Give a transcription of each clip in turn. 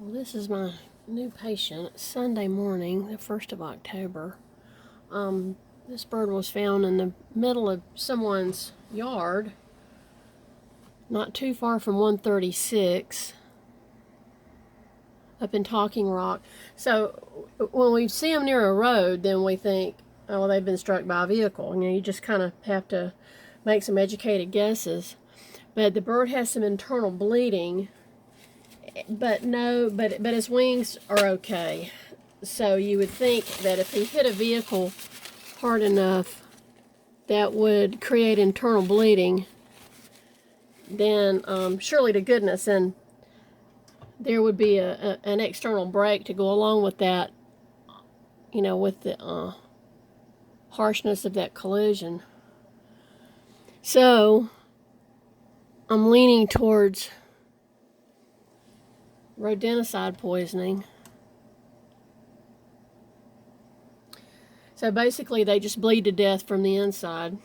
Well, this is my new patient. It's Sunday morning, the 1st of October. This bird was found in the middle of someone's yard, not too far from 136, up in Talking Rock. So when we see them near a road, then we think, oh, well, they've been struck by a vehicle. You know, you just kind of have to make some educated guesses. But the bird has some internal bleeding. But his wings are okay. So you would think that if he hit a vehicle hard enough that would create internal bleeding, then surely to goodness, and there would be an external break to go along with that, you know, with the harshness of that collision. So I'm leaning towards rodenticide poisoning. So basically they just bleed to death from the inside,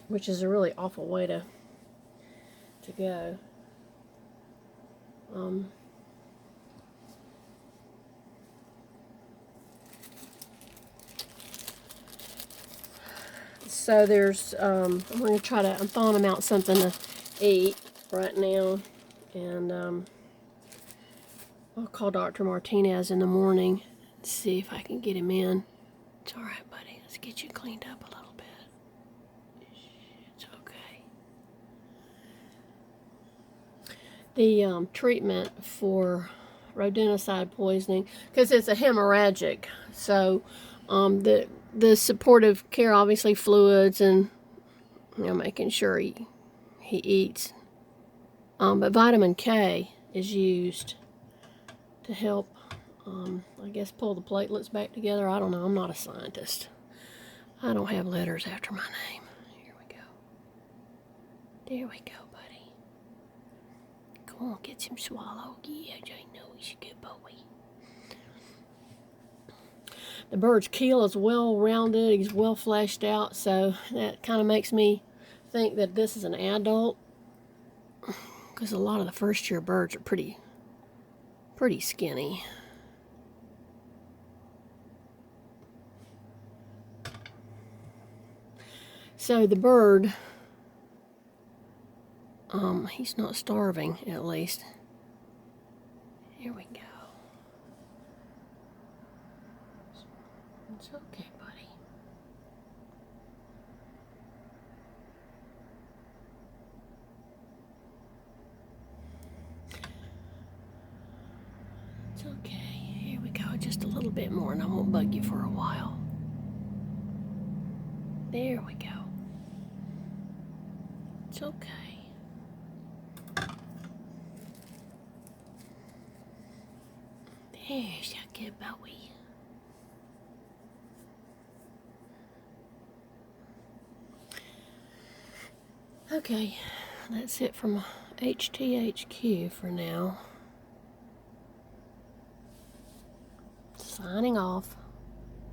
which is a really awful way to go. So there's, I'm going to try to, I'm thawing them out something to eat right now, and I'll call Dr. Martinez in the morning and see if I can get him in. It's all right, buddy. Let's get you cleaned up a little bit. It's okay. The treatment for rodenticide poisoning, because it's a hemorrhagic, so the supportive care, obviously fluids and, you know, making sure he eats. But vitamin K is used to help, I guess, pull the platelets back together. I don't know. I'm not a scientist. I don't have letters after my name. Here we go. There we go, buddy. Come on, get some swallow. Yeah, I know he's a good boy. The bird's keel is well rounded. He's well fleshed out, so that kind of makes me think that this is an adult, because a lot of the first year birds are pretty skinny. So the bird, he's not starving, at least. Here we go. It's okay, buddy. It's okay. Here we go. Just a little bit more, and I won't bug you for a while. There we go. It's okay. There's a good boy. Okay, that's it from HTHQ for now. Signing off.